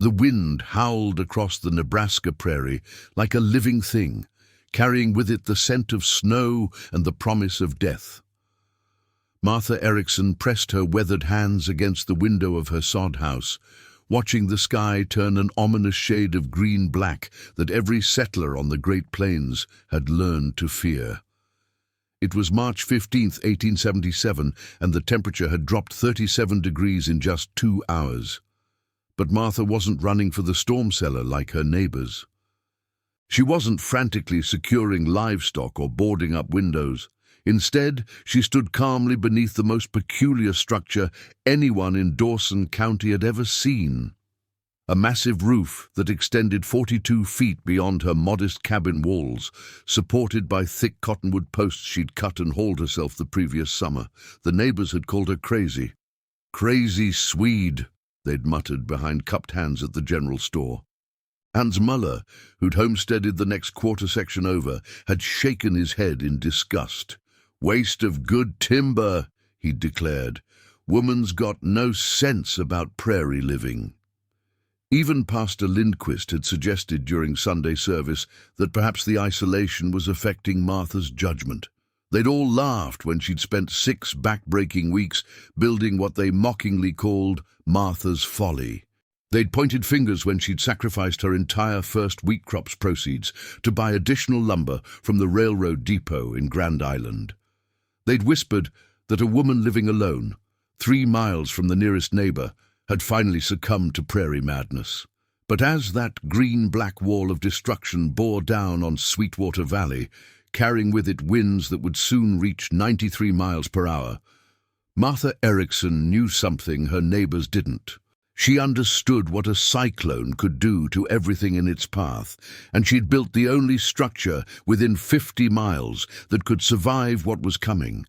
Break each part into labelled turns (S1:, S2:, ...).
S1: The wind howled across the Nebraska prairie like a living thing, carrying with it the scent of snow and the promise of death. Martha Erickson pressed her weathered hands against the window of her sod house, watching the sky turn an ominous shade of green-black that every settler on the Great Plains had learned to fear. It was March 15, 1877, and the temperature had dropped 37 degrees in just 2 hours. But Martha wasn't running for the storm cellar like her neighbors. She wasn't frantically securing livestock or boarding up windows. Instead, she stood calmly beneath the most peculiar structure anyone in Dawson County had ever seen. A massive roof that extended 42 feet beyond her modest cabin walls, supported by thick cottonwood posts she'd cut and hauled herself the previous summer. The neighbors had called her crazy. "Crazy Swede," they'd muttered behind cupped hands at the general store. Hans Muller, who'd homesteaded the next quarter section over, had shaken his head in disgust. "Waste of good timber," he'd declared. "Woman's got no sense about prairie living." Even Pastor Lindquist had suggested during Sunday service that perhaps the isolation was affecting Martha's judgment. They'd all laughed when she'd spent 6 back-breaking weeks building what they mockingly called Martha's Folly. They'd pointed fingers when she'd sacrificed her entire first wheat crop's proceeds to buy additional lumber from the railroad depot in Grand Island. They'd whispered that a woman living alone, 3 miles from the nearest neighbor, had finally succumbed to prairie madness. But as that green-black wall of destruction bore down on Sweetwater Valley, carrying with it winds that would soon reach 93 miles per hour, Martha Erickson knew something her neighbors didn't. She understood what a cyclone could do to everything in its path, and she'd built the only structure within 50 miles that could survive what was coming.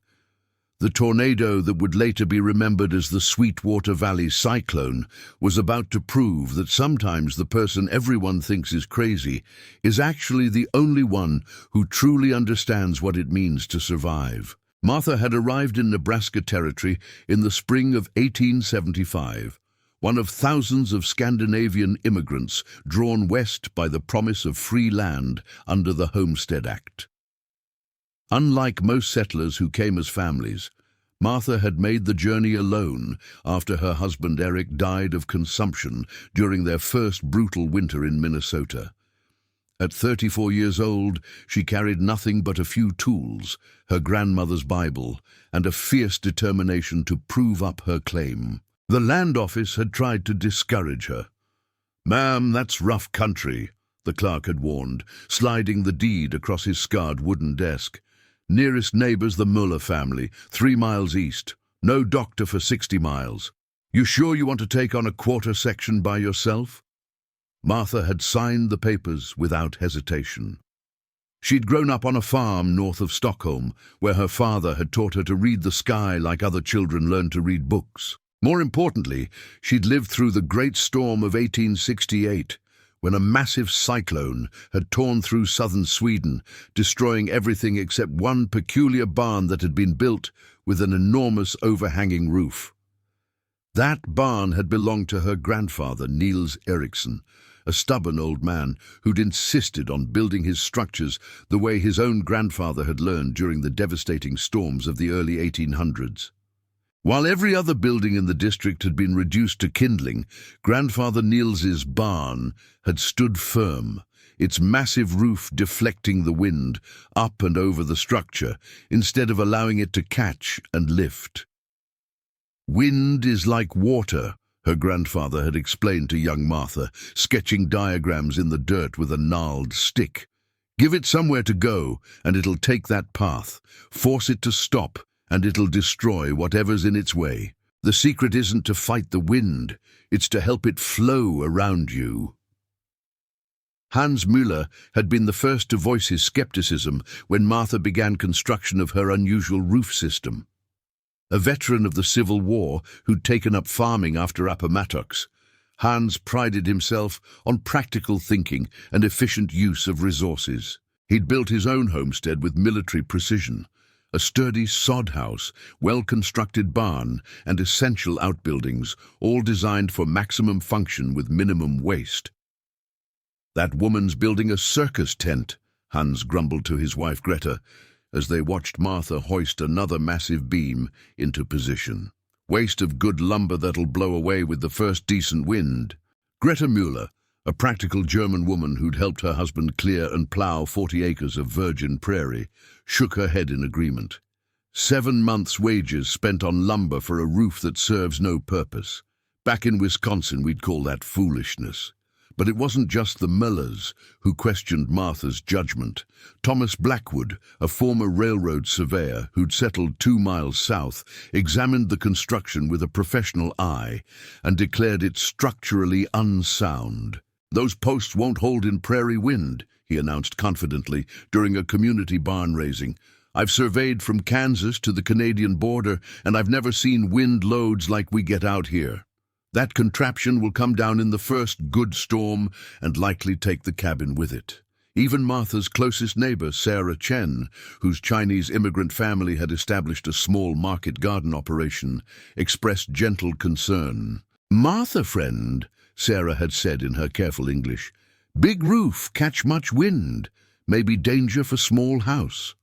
S1: The tornado that would later be remembered as the Sweetwater Valley cyclone was about to prove that sometimes the person everyone thinks is crazy is actually the only one who truly understands what it means to survive. Martha had arrived in Nebraska Territory in the spring of 1875, one of thousands of Scandinavian immigrants drawn west by the promise of free land under the Homestead Act. Unlike most settlers who came as families, Martha had made the journey alone after her husband Eric died of consumption during their first brutal winter in Minnesota. At 34 years old, she carried nothing but a few tools, her grandmother's Bible, and a fierce determination to prove up her claim. The land office had tried to discourage her. "Ma'am, that's rough country," the clerk had warned, sliding the deed across his scarred wooden desk. "Nearest neighbor's the Muller family, 3 miles east. No doctor for 60 miles. You sure you want to take on a quarter section by yourself?" Martha had signed the papers without hesitation. She'd grown up on a farm north of Stockholm, where her father had taught her to read the sky like other children learn to read books. More importantly, she'd lived through the great storm of 1868, when a massive cyclone had torn through southern Sweden, destroying everything except one peculiar barn that had been built with an enormous overhanging roof. That barn had belonged to her grandfather, Niels Erickson, a stubborn old man who'd insisted on building his structures the way his own grandfather had learned during the devastating storms of the early 1800s. While every other building in the district had been reduced to kindling, Grandfather Niels's barn had stood firm, its massive roof deflecting the wind up and over the structure instead of allowing it to catch and lift. "Wind is like water," her grandfather had explained to young Martha, sketching diagrams in the dirt with a gnarled stick. "Give it somewhere to go, and it'll take that path. Force it to stop, and it'll destroy whatever's in its way. The secret isn't to fight the wind, it's to help it flow around you." Hans Müller had been the first to voice his skepticism when Martha began construction of her unusual roof system. A veteran of the Civil War who'd taken up farming after Appomattox, Hans prided himself on practical thinking and efficient use of resources. He'd built his own homestead with military precision, a sturdy sod house, well-constructed barn, and essential outbuildings, all designed for maximum function with minimum waste. "That woman's building a circus tent," Hans grumbled to his wife Greta, as they watched Martha hoist another massive beam into position. "Waste of good lumber that'll blow away with the first decent wind." Greta Müller, a practical German woman who'd helped her husband clear and plow 40 acres of virgin prairie, shook her head in agreement. 7 months' wages spent on lumber for a roof that serves no purpose. Back in Wisconsin, we'd call that foolishness. But it wasn't just the Müllers who questioned Martha's judgment. Thomas Blackwood, a former railroad surveyor who'd settled 2 miles south, examined the construction with a professional eye and declared it structurally unsound. "Those posts won't hold in prairie wind," he announced confidently during a community barn raising. "I've surveyed from Kansas to the Canadian border, and I've never seen wind loads like we get out here. That contraption will come down in the first good storm and likely take the cabin with it." Even Martha's closest neighbor, Sarah Chen, whose Chinese immigrant family had established a small market garden operation, expressed gentle concern. "Martha, friend," Sarah had said in her careful English, "big roof, catch much wind, maybe danger for small house."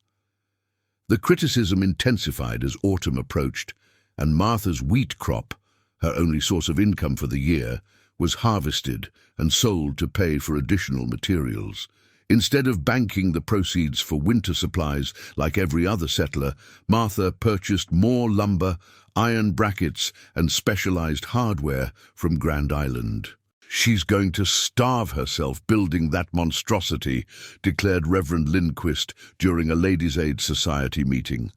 S1: The criticism intensified as autumn approached, and Martha's wheat crop, her only source of income for the year, was harvested and sold to pay for additional materials. Instead of banking the proceeds for winter supplies like every other settler, Martha purchased more lumber, iron brackets, and specialized hardware from Grand Island. "She's going to starve herself building that monstrosity," declared Reverend Lindquist during a Ladies' Aid Society meeting.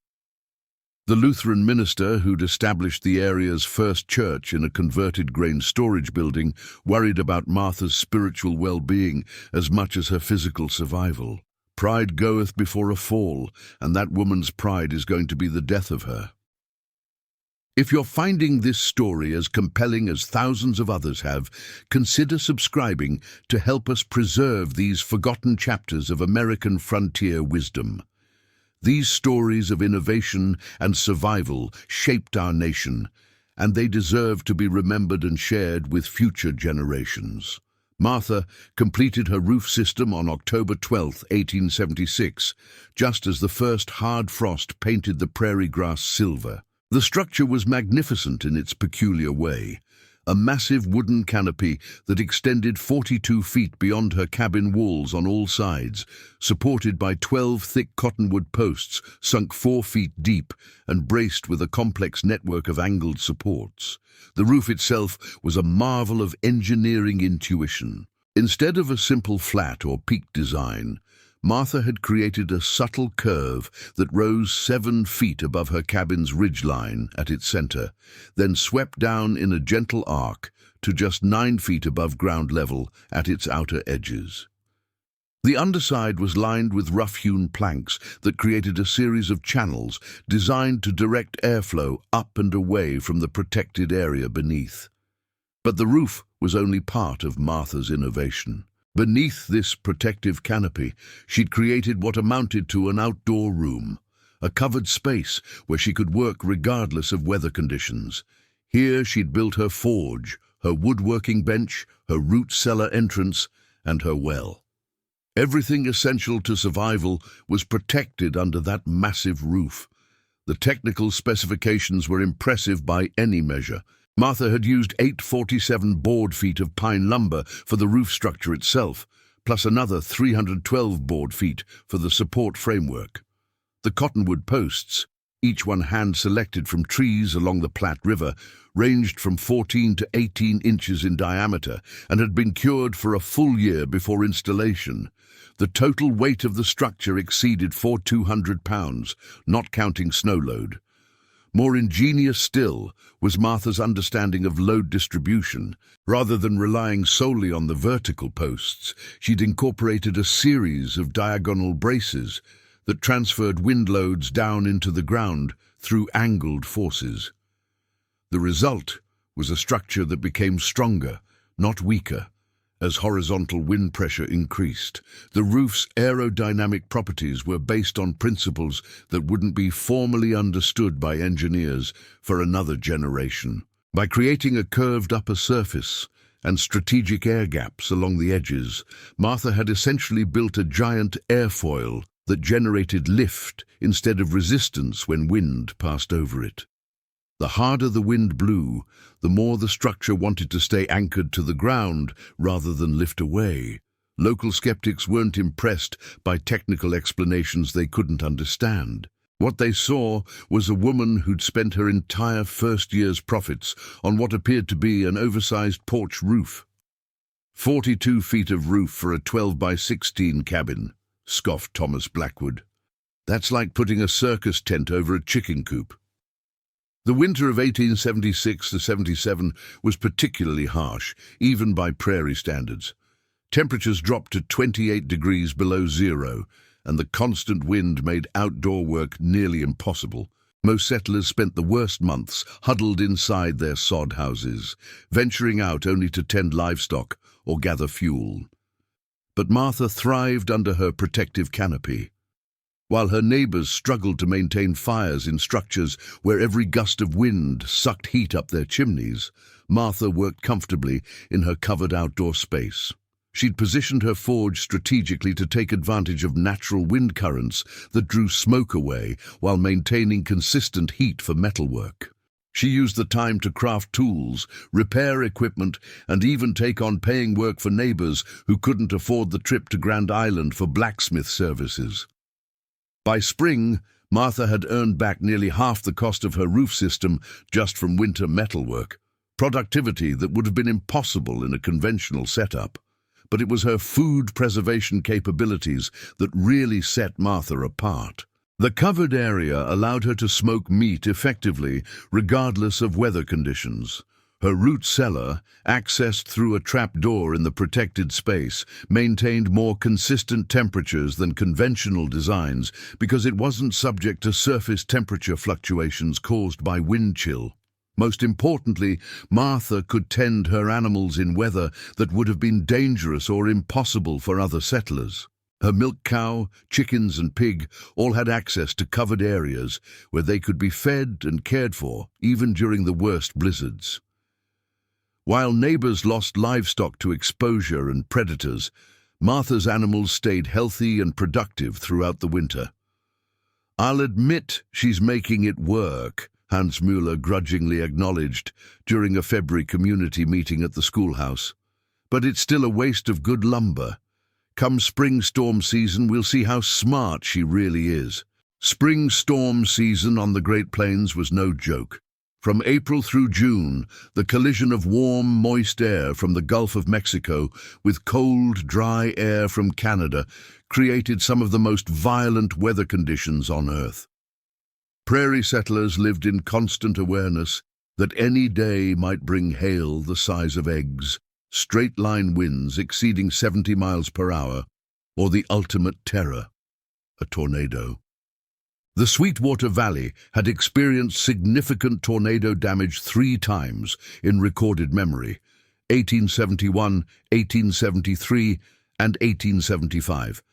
S1: The Lutheran minister who'd established the area's first church in a converted grain storage building worried about Martha's spiritual well-being as much as her physical survival. "Pride goeth before a fall, and that woman's pride is going to be the death of her." If you're finding this story as compelling as thousands of others have, consider subscribing to help us preserve these forgotten chapters of American frontier wisdom. These stories of innovation and survival shaped our nation, and they deserve to be remembered and shared with future generations. Martha completed her roof system on October 12, 1876, just as the first hard frost painted the prairie grass silver. The structure was magnificent in its peculiar way. A massive wooden canopy that extended 42 feet beyond her cabin walls on all sides, supported by 12 thick cottonwood posts sunk 4 feet deep and braced with a complex network of angled supports. The roof itself was a marvel of engineering intuition. Instead of a simple flat or peak design, Martha had created a subtle curve that rose 7 feet above her cabin's ridgeline at its center, then swept down in a gentle arc to just 9 feet above ground level at its outer edges. The underside was lined with rough-hewn planks that created a series of channels designed to direct airflow up and away from the protected area beneath. But the roof was only part of Martha's innovation. Beneath this protective canopy, she'd created what amounted to an outdoor room, a covered space where she could work regardless of weather conditions. Here she'd built her forge, her woodworking bench, her root cellar entrance, and her well. Everything essential to survival was protected under that massive roof. The technical specifications were impressive by any measure. Martha had used 847 board feet of pine lumber for the roof structure itself, plus another 312 board feet for the support framework. The cottonwood posts, each one hand-selected from trees along the Platte River, ranged from 14 to 18 inches in diameter and had been cured for a full year before installation. The total weight of the structure exceeded 4,200 pounds, not counting snow load. More ingenious still was Martha's understanding of load distribution. Rather than relying solely on the vertical posts, she'd incorporated a series of diagonal braces that transferred wind loads down into the ground through angled forces. The result was a structure that became stronger, not weaker, As horizontal wind pressure increased, the roof's aerodynamic properties were based on principles that wouldn't be formally understood by engineers for another generation. By creating a curved upper surface and strategic air gaps along the edges, Martha had essentially built a giant airfoil that generated lift instead of resistance when wind passed over it. The harder the wind blew, the more the structure wanted to stay anchored to the ground rather than lift away. Local skeptics weren't impressed by technical explanations they couldn't understand. What they saw was a woman who'd spent her entire first year's profits on what appeared to be an oversized porch roof. 42 feet of roof for a 12 by 16 cabin, scoffed Thomas Blackwood. That's like putting a circus tent over a chicken coop. The winter of 1876 to 77 was particularly harsh, even by prairie standards. Temperatures dropped to 28 degrees below zero, and the constant wind made outdoor work nearly impossible. Most settlers spent the worst months huddled inside their sod houses, venturing out only to tend livestock or gather fuel. But Martha thrived under her protective canopy. While her neighbors struggled to maintain fires in structures where every gust of wind sucked heat up their chimneys, Martha worked comfortably in her covered outdoor space. She'd positioned her forge strategically to take advantage of natural wind currents that drew smoke away while maintaining consistent heat for metalwork. She used the time to craft tools, repair equipment, and even take on paying work for neighbors who couldn't afford the trip to Grand Island for blacksmith services. By spring, Martha had earned back nearly half the cost of her roof system just from winter metalwork, productivity that would have been impossible in a conventional setup. But it was her food preservation capabilities that really set Martha apart. The covered area allowed her to smoke meat effectively, regardless of weather conditions. Her root cellar, accessed through a trapdoor in the protected space, maintained more consistent temperatures than conventional designs because it wasn't subject to surface temperature fluctuations caused by wind chill. Most importantly, Martha could tend her animals in weather that would have been dangerous or impossible for other settlers. Her milk cow, chickens and pig all had access to covered areas where they could be fed and cared for, even during the worst blizzards. While neighbors lost livestock to exposure and predators, Martha's animals stayed healthy and productive throughout the winter. "I'll admit she's making it work," Hans Müller grudgingly acknowledged during a February community meeting at the schoolhouse. "But it's still a waste of good lumber. Come spring storm season, we'll see how smart she really is." Spring storm season on the Great Plains was no joke. From April through June, the collision of warm, moist air from the Gulf of Mexico with cold, dry air from Canada created some of the most violent weather conditions on Earth. Prairie settlers lived in constant awareness that any day might bring hail the size of eggs, straight-line winds exceeding 70 miles per hour, or the ultimate terror, a tornado. The Sweetwater Valley had experienced significant tornado damage 3 times in recorded memory: 1871, 1873, and 1875.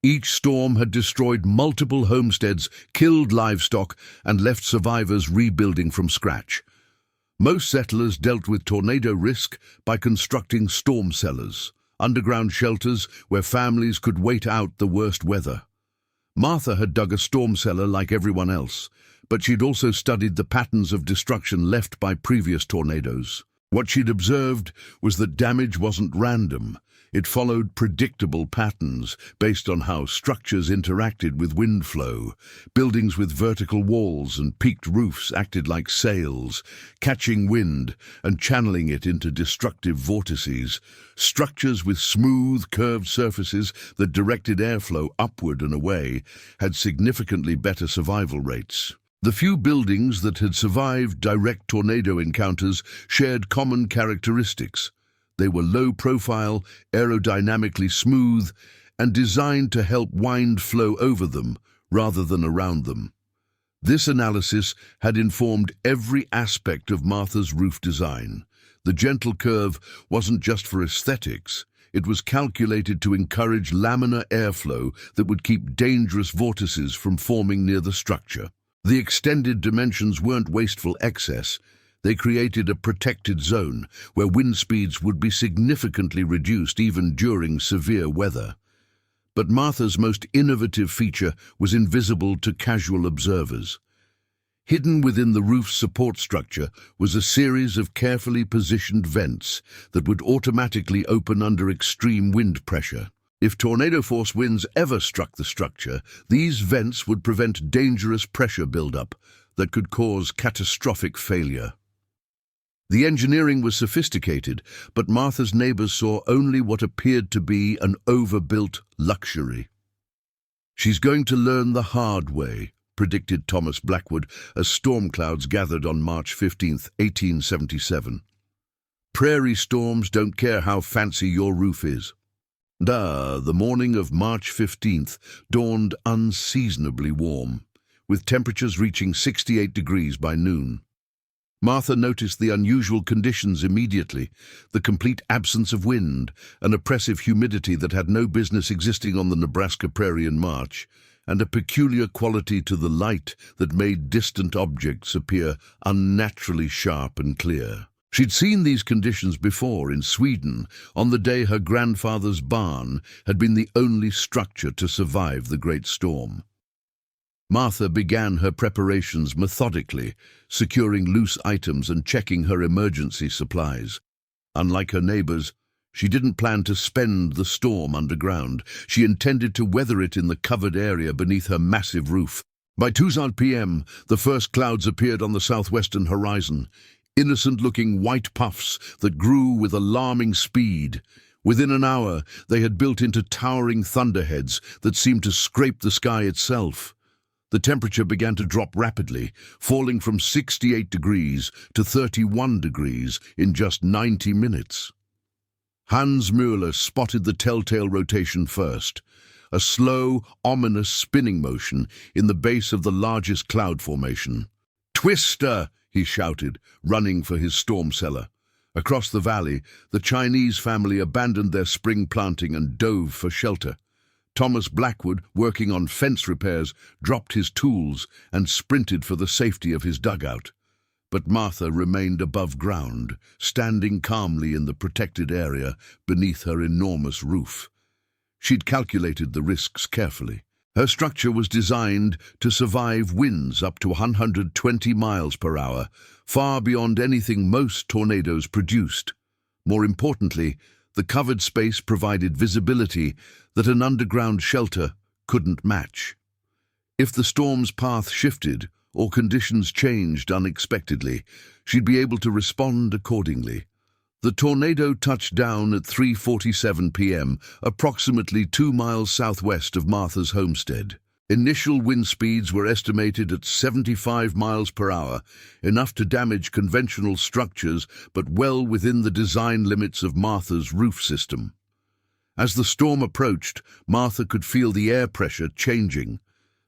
S1: Each storm had destroyed multiple homesteads, killed livestock, and left survivors rebuilding from scratch. Most settlers dealt with tornado risk by constructing storm cellars, underground shelters where families could wait out the worst weather. Martha had dug a storm cellar like everyone else, but she'd also studied the patterns of destruction left by previous tornadoes. What she'd observed was that damage wasn't random. It followed predictable patterns based on how structures interacted with wind flow. Buildings with vertical walls and peaked roofs acted like sails, catching wind and channeling it into destructive vortices. Structures with smooth, curved surfaces that directed airflow upward and away had significantly better survival rates. The few buildings that had survived direct tornado encounters shared common characteristics. They were low-profile, aerodynamically smooth, and designed to help wind flow over them rather than around them. This analysis had informed every aspect of Martha's roof design. The gentle curve wasn't just for aesthetics. It was calculated to encourage laminar airflow that would keep dangerous vortices from forming near the structure. The extended dimensions weren't wasteful excess. They created a protected zone where wind speeds would be significantly reduced even during severe weather. But Martha's most innovative feature was invisible to casual observers. Hidden within the roof's support structure was a series of carefully positioned vents that would automatically open under extreme wind pressure. If tornado-force winds ever struck the structure, these vents would prevent dangerous pressure buildup that could cause catastrophic failure. The engineering was sophisticated, but Martha's neighbors saw only what appeared to be an overbuilt luxury. "She's going to learn the hard way," predicted Thomas Blackwood as storm clouds gathered on March 15, 1877. "Prairie storms don't care how fancy your roof is." The morning of March 15th dawned unseasonably warm, with temperatures reaching 68 degrees by noon. Martha noticed the unusual conditions immediately: the complete absence of wind, an oppressive humidity that had no business existing on the Nebraska prairie in March, and a peculiar quality to the light that made distant objects appear unnaturally sharp and clear. She'd seen these conditions before in Sweden, on the day her grandfather's barn had been the only structure to survive the great storm. Martha began her preparations methodically, securing loose items and checking her emergency supplies. Unlike her neighbors, she didn't plan to spend the storm underground. She intended to weather it in the covered area beneath her massive roof. By 2 p.m., the first clouds appeared on the southwestern horizon, innocent-looking white puffs that grew with alarming speed. Within an hour, they had built into towering thunderheads that seemed to scrape the sky itself. The temperature began to drop rapidly, falling from 68 degrees to 31 degrees in just 90 minutes. Hans Müller spotted the telltale rotation first, a slow, ominous spinning motion in the base of the largest cloud formation. "Twister!" he shouted, running for his storm cellar. Across the valley, the Chinese family abandoned their spring planting and dove for shelter. Thomas Blackwood, working on fence repairs, dropped his tools and sprinted for the safety of his dugout. But Martha remained above ground, standing calmly in the protected area beneath her enormous roof. She'd calculated the risks carefully. Her structure was designed to survive winds up to 120 miles per hour, far beyond anything most tornadoes produced. More importantly, the covered space provided visibility that an underground shelter couldn't match. If the storm's path shifted or conditions changed unexpectedly, she'd be able to respond accordingly. The tornado touched down at 3:47 p.m., approximately 2 miles southwest of Martha's homestead. Initial wind speeds were estimated at 75 miles per hour, enough to damage conventional structures, but well within the design limits of Martha's roof system. As the storm approached, Martha could feel the air pressure changing.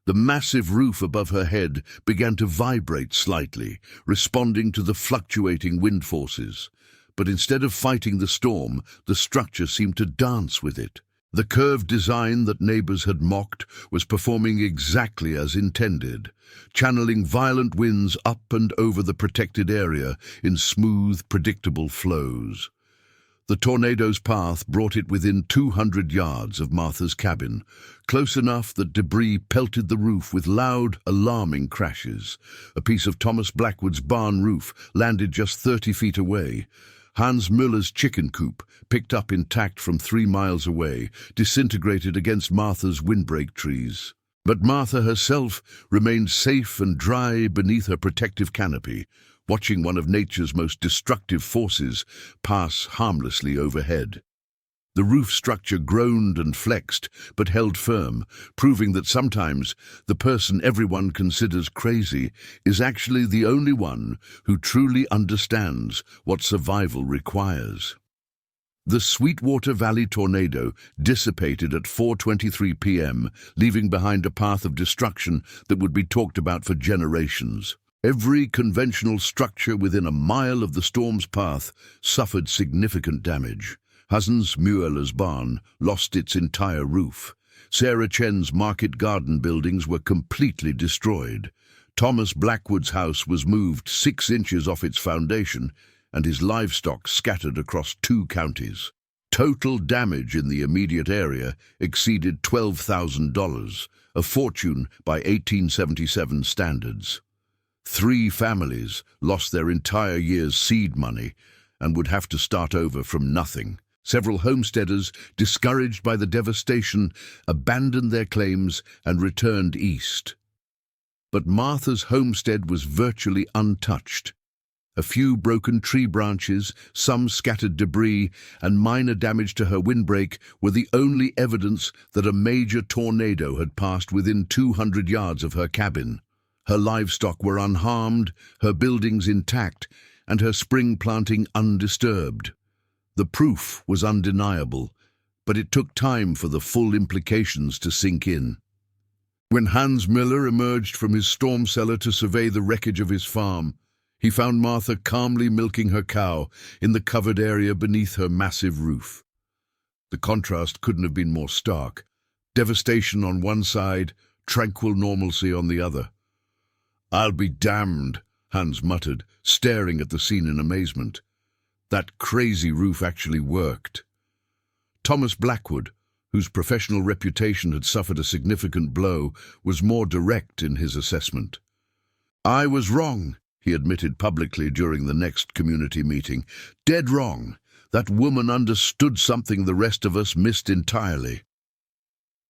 S1: The massive roof above her head began to vibrate slightly, responding to the fluctuating wind forces. But instead of fighting the storm, the structure seemed to dance with it. The curved design that neighbors had mocked was performing exactly as intended, channeling violent winds up and over the protected area in smooth, predictable flows. The tornado's path brought it within 200 yards of Martha's cabin, close enough that debris pelted the roof with loud, alarming crashes. A piece of Thomas Blackwood's barn roof landed just 30 feet away. Hans Müller's chicken coop, picked up intact from 3 miles away, disintegrated against Martha's windbreak trees. But Martha herself remained safe and dry beneath her protective canopy, watching one of nature's most destructive forces pass harmlessly overhead. The roof structure groaned and flexed, but held firm, proving that sometimes the person everyone considers crazy is actually the only one who truly understands what survival requires. The Sweetwater Valley tornado dissipated at 4:23 p.m., leaving behind a path of destruction that would be talked about for generations. Every conventional structure within a mile of the storm's path suffered significant damage. Hans Mueller's barn lost its entire roof. Sarah Chen's market garden buildings were completely destroyed. Thomas Blackwood's house was moved 6 inches off its foundation, and his livestock scattered across 2 counties. Total damage in the immediate area exceeded $12,000, a fortune by 1877 standards. 3 families lost their entire year's seed money and would have to start over from nothing. Several homesteaders, discouraged by the devastation, abandoned their claims and returned east. But Martha's homestead was virtually untouched. A few broken tree branches, some scattered debris, and minor damage to her windbreak were the only evidence that a major tornado had passed within 200 yards of her cabin. Her livestock were unharmed, her buildings intact, and her spring planting undisturbed. The proof was undeniable, but it took time for the full implications to sink in. When Hans Miller emerged from his storm cellar to survey the wreckage of his farm, he found Martha calmly milking her cow in the covered area beneath her massive roof. The contrast couldn't have been more stark. Devastation on one side, tranquil normalcy on the other. "I'll be damned," Hans muttered, staring at the scene in amazement. That crazy roof actually worked. Thomas Blackwood, whose professional reputation had suffered a significant blow, was more direct in his assessment. "I was wrong," he admitted publicly during the next community meeting. "Dead wrong. That woman understood something the rest of us missed entirely."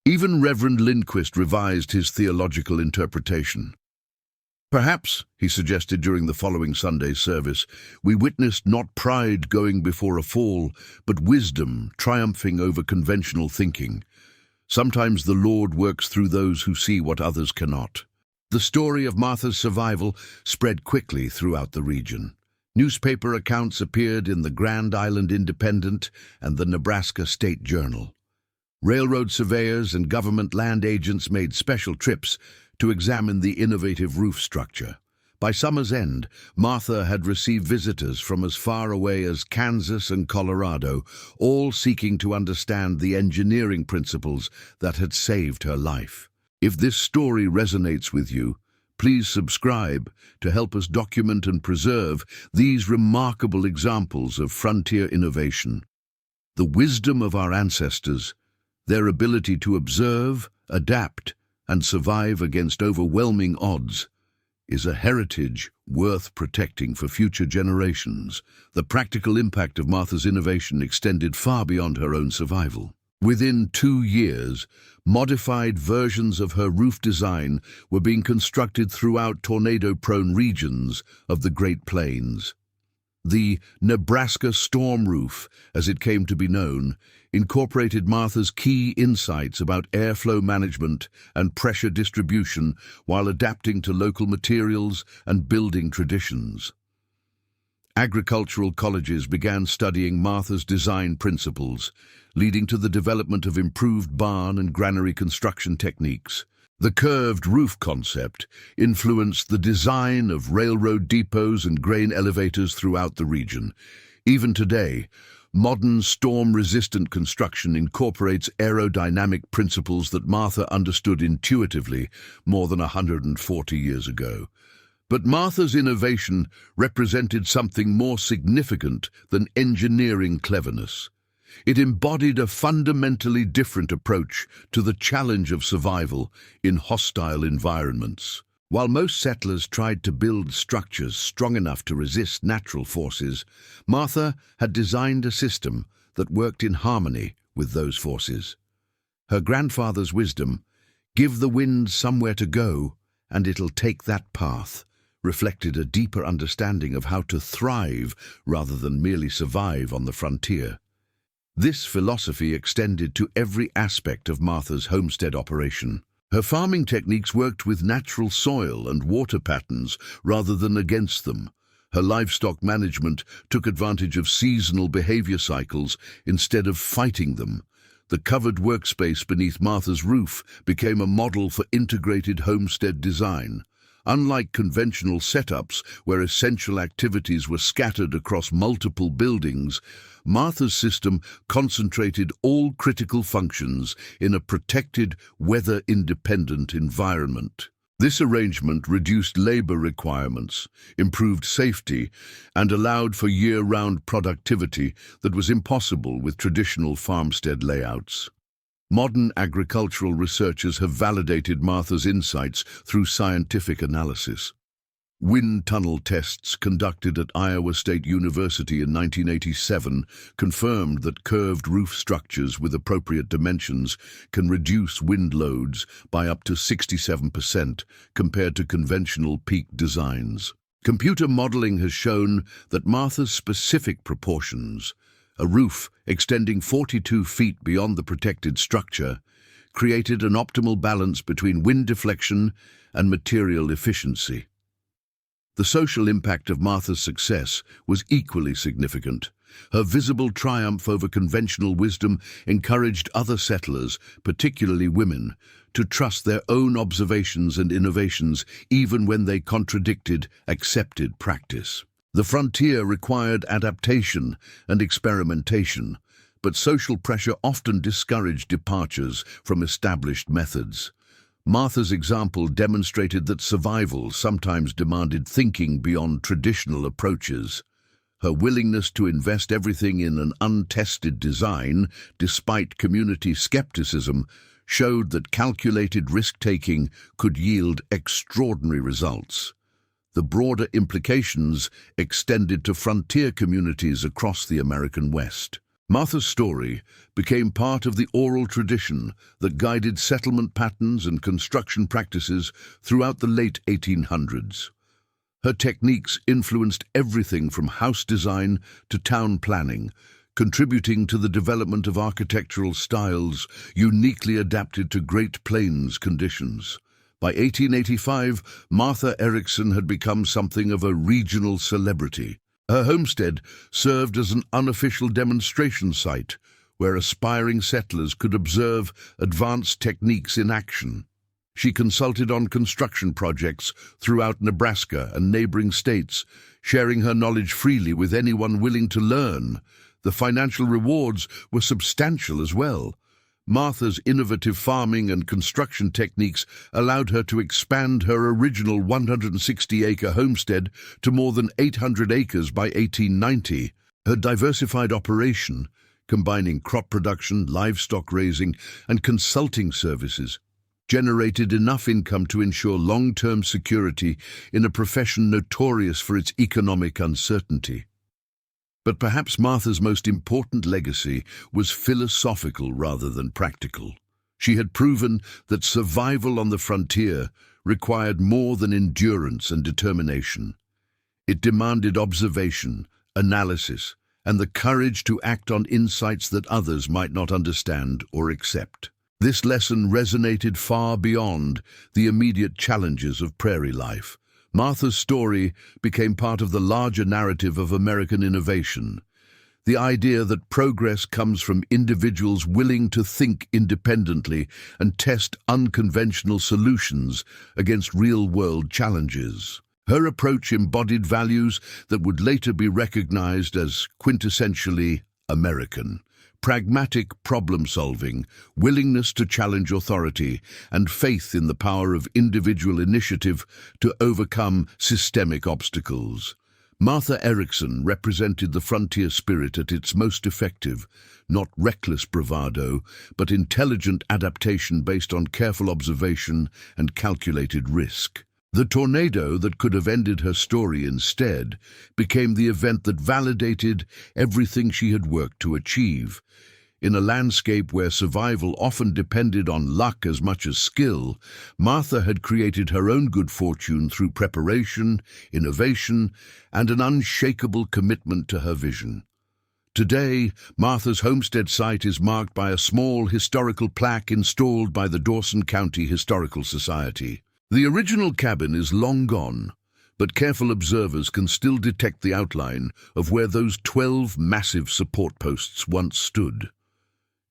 S1: Even Reverend Lindquist revised his theological interpretation. "Perhaps," he suggested during the following Sunday's service, "we witnessed not pride going before a fall, but wisdom triumphing over conventional thinking. Sometimes the Lord works through those who see what others cannot." The story of Martha's survival spread quickly throughout the region. Newspaper accounts appeared in the Grand Island Independent and the Nebraska State Journal. Railroad surveyors and government land agents made special trips to examine the innovative roof structure. By summer's end, Martha had received visitors from as far away as Kansas and Colorado, all seeking to understand the engineering principles that had saved her life. If this story resonates with you, please subscribe to help us document and preserve these remarkable examples of frontier innovation. The wisdom of our ancestors, their ability to observe, adapt, and survive against overwhelming odds, is a heritage worth protecting for future generations. The practical impact of Martha's innovation extended far beyond her own survival. Within 2 years, modified versions of her roof design were being constructed throughout tornado-prone regions of the Great Plains. The Nebraska storm roof, as it came to be known, incorporated Martha's key insights about airflow management and pressure distribution while adapting to local materials and building traditions. Agricultural colleges began studying Martha's design principles, leading to the development of improved barn and granary construction techniques. The curved roof concept influenced the design of railroad depots and grain elevators throughout the region. Even today, modern storm-resistant construction incorporates aerodynamic principles that Martha understood intuitively more than 140 years ago. But Martha's innovation represented something more significant than engineering cleverness. It embodied a fundamentally different approach to the challenge of survival in hostile environments. While most settlers tried to build structures strong enough to resist natural forces, Martha had designed a system that worked in harmony with those forces. Her grandfather's wisdom, "Give the wind somewhere to go, and it'll take that path," reflected a deeper understanding of how to thrive rather than merely survive on the frontier. This philosophy extended to every aspect of Martha's homestead operation. Her farming techniques worked with natural soil and water patterns rather than against them. Her livestock management took advantage of seasonal behavior cycles instead of fighting them. The covered workspace beneath Martha's roof became a model for integrated homestead design, Unlike conventional setups where essential activities were scattered across multiple buildings, Martha's system concentrated all critical functions in a protected, weather-independent environment. This arrangement reduced labor requirements, improved safety, and allowed for year-round productivity that was impossible with traditional farmstead layouts. Modern agricultural researchers have validated Martha's insights through scientific analysis. Wind tunnel tests conducted at Iowa State University in 1987 confirmed that curved roof structures with appropriate dimensions can reduce wind loads by up to 67% compared to conventional peak designs. Computer modeling has shown that Martha's specific proportions, a roof extending 42 feet beyond the protected structure, created an optimal balance between wind deflection and material efficiency. The social impact of Martha's success was equally significant. Her visible triumph over conventional wisdom encouraged other settlers, particularly women, to trust their own observations and innovations even when they contradicted accepted practice. The frontier required adaptation and experimentation, but social pressure often discouraged departures from established methods. Martha's example demonstrated that survival sometimes demanded thinking beyond traditional approaches. Her willingness to invest everything in an untested design, despite community skepticism, showed that calculated risk-taking could yield extraordinary results. The broader implications extended to frontier communities across the American West. Martha's story became part of the oral tradition that guided settlement patterns and construction practices throughout the late 1800s. Her techniques influenced everything from house design to town planning, contributing to the development of architectural styles uniquely adapted to Great Plains conditions. By 1885, Martha Erickson had become something of a regional celebrity. Her homestead served as an unofficial demonstration site where aspiring settlers could observe advanced techniques in action. She consulted on construction projects throughout Nebraska and neighboring states, sharing her knowledge freely with anyone willing to learn. The financial rewards were substantial as well. Martha's innovative farming and construction techniques allowed her to expand her original 160-acre homestead to more than 800 acres by 1890. Her diversified operation, combining crop production, livestock raising, and consulting services, generated enough income to ensure long-term security in a profession notorious for its economic uncertainty. But perhaps Martha's most important legacy was philosophical rather than practical. She had proven that survival on the frontier required more than endurance and determination. It demanded observation, analysis, and the courage to act on insights that others might not understand or accept. This lesson resonated far beyond the immediate challenges of prairie life. Martha's story became part of the larger narrative of American innovation. The idea that progress comes from individuals willing to think independently and test unconventional solutions against real-world challenges. Her approach embodied values that would later be recognized as quintessentially American. Pragmatic problem-solving, willingness to challenge authority, and faith in the power of individual initiative to overcome systemic obstacles. Martha Erickson represented the frontier spirit at its most effective, not reckless bravado, but intelligent adaptation based on careful observation and calculated risk. The tornado that could have ended her story instead became the event that validated everything she had worked to achieve. In a landscape where survival often depended on luck as much as skill, Martha had created her own good fortune through preparation, innovation, and an unshakable commitment to her vision. Today, Martha's homestead site is marked by a small historical plaque installed by the Dawson County Historical Society. The original cabin is long gone, but careful observers can still detect the outline of where those 12 massive support posts once stood.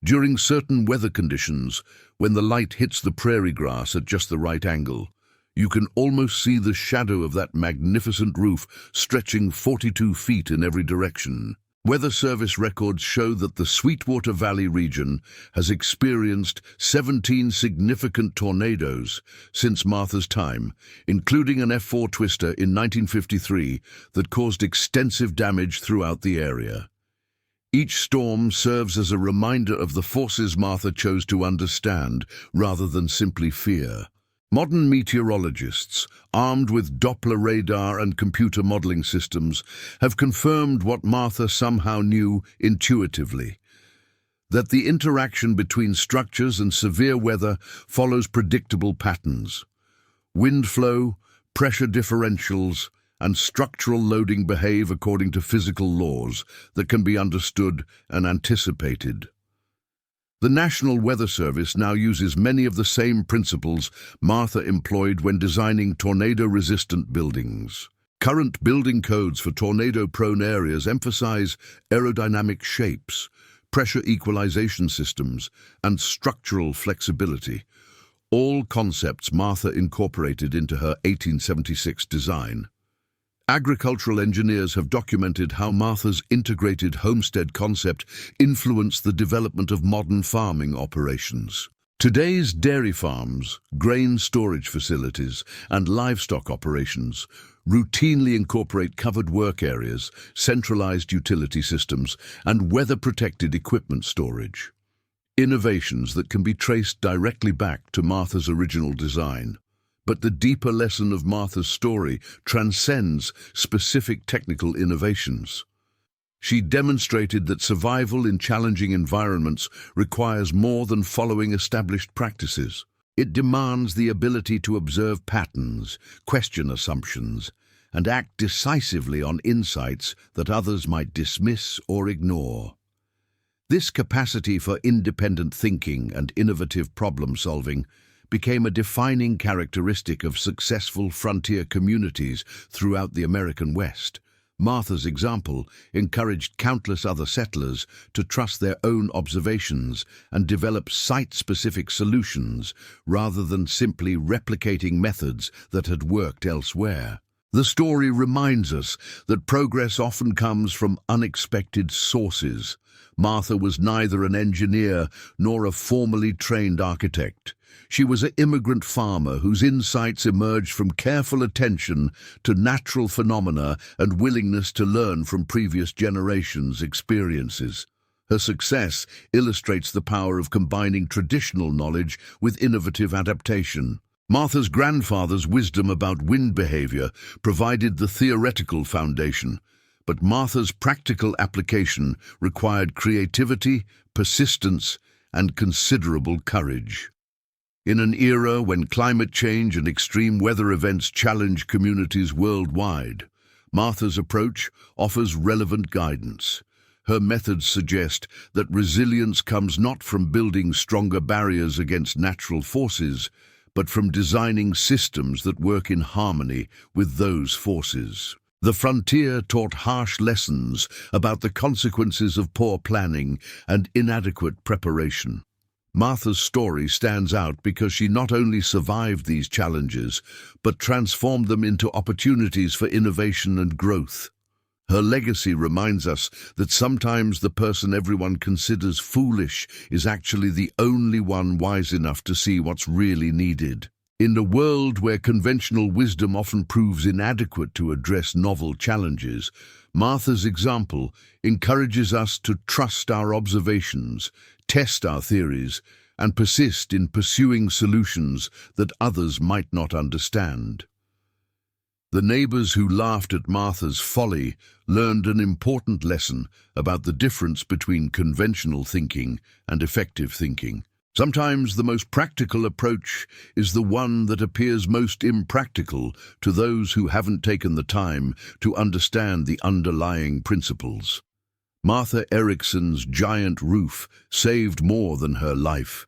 S1: During certain weather conditions, when the light hits the prairie grass at just the right angle, You can almost see the shadow of that magnificent roof stretching 42 feet in every direction. Weather Service records show that the Sweetwater Valley region has experienced 17 significant tornadoes since Martha's time, including an F4 twister in 1953 that caused extensive damage throughout the area. Each storm serves as a reminder of the forces Martha chose to understand rather than simply fear. Modern meteorologists, armed with Doppler radar and computer modeling systems, have confirmed what Martha somehow knew intuitively: that the interaction between structures and severe weather follows predictable patterns. Wind flow, pressure differentials, and structural loading behave according to physical laws that can be understood and anticipated. The National Weather Service now uses many of the same principles Martha employed when designing tornado-resistant buildings. Current building codes for tornado-prone areas emphasize aerodynamic shapes, pressure equalization systems, and structural flexibility, all concepts Martha incorporated into her 1876 design. Agricultural engineers have documented how Martha's integrated homestead concept influenced the development of modern farming operations. Today's dairy farms, grain storage facilities, and livestock operations routinely incorporate covered work areas, centralized utility systems, and weather-protected equipment storage. Innovations that can be traced directly back to Martha's original design. But the deeper lesson of Martha's story transcends specific technical innovations. She demonstrated that survival in challenging environments requires more than following established practices. It demands the ability to observe patterns, question assumptions, and act decisively on insights that others might dismiss or ignore. This capacity for independent thinking and innovative problem-solving became a defining characteristic of successful frontier communities throughout the American West. Martha's example encouraged countless other settlers to trust their own observations and develop site-specific solutions rather than simply replicating methods that had worked elsewhere. The story reminds us that progress often comes from unexpected sources. Martha was neither an engineer nor a formally trained architect. She was an immigrant farmer whose insights emerged from careful attention to natural phenomena and willingness to learn from previous generations' experiences. Her success illustrates the power of combining traditional knowledge with innovative adaptation. Martha's grandfather's wisdom about wind behavior provided the theoretical foundation, but Martha's practical application required creativity, persistence, and considerable courage. In an era when climate change and extreme weather events challenge communities worldwide, Martha's approach offers relevant guidance. Her methods suggest that resilience comes not from building stronger barriers against natural forces, but from designing systems that work in harmony with those forces. The frontier taught harsh lessons about the consequences of poor planning and inadequate preparation. Martha's story stands out because she not only survived these challenges, but transformed them into opportunities for innovation and growth. Her legacy reminds us that sometimes the person everyone considers foolish is actually the only one wise enough to see what's really needed. In a world where conventional wisdom often proves inadequate to address novel challenges, Martha's example encourages us to trust our observations, test our theories, and persist in pursuing solutions that others might not understand. The neighbors who laughed at Martha's folly learned an important lesson about the difference between conventional thinking and effective thinking. Sometimes the most practical approach is the one that appears most impractical to those who haven't taken the time to understand the underlying principles. Martha Ericsson's giant roof saved more than her life.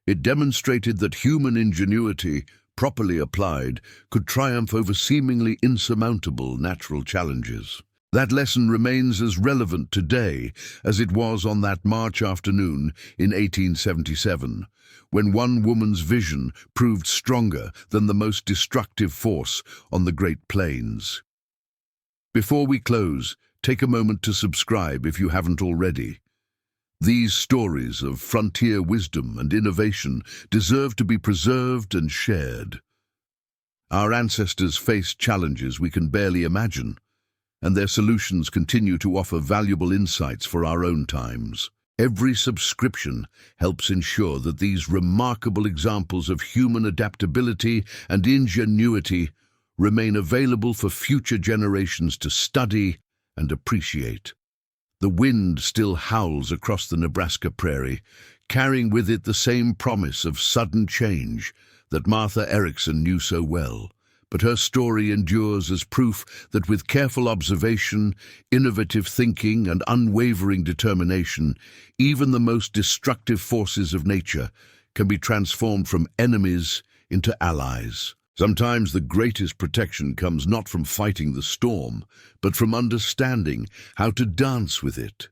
S1: It demonstrated that human ingenuity, properly applied, could triumph over seemingly insurmountable natural challenges. That lesson remains as relevant today as it was on that March afternoon in 1877, when one woman's vision proved stronger than the most destructive force on the Great Plains. Before we close, take a moment to subscribe if you haven't already. These stories of frontier wisdom and innovation deserve to be preserved and shared. Our ancestors faced challenges we can barely imagine, and their solutions continue to offer valuable insights for our own times. Every subscription helps ensure that these remarkable examples of human adaptability and ingenuity remain available for future generations to study and appreciate. The wind still howls across the Nebraska prairie, carrying with it the same promise of sudden change that Martha Erickson knew so well. But her story endures as proof that with careful observation, innovative thinking, and unwavering determination, even the most destructive forces of nature can be transformed from enemies into allies. Sometimes the greatest protection comes not from fighting the storm, but from understanding how to dance with it.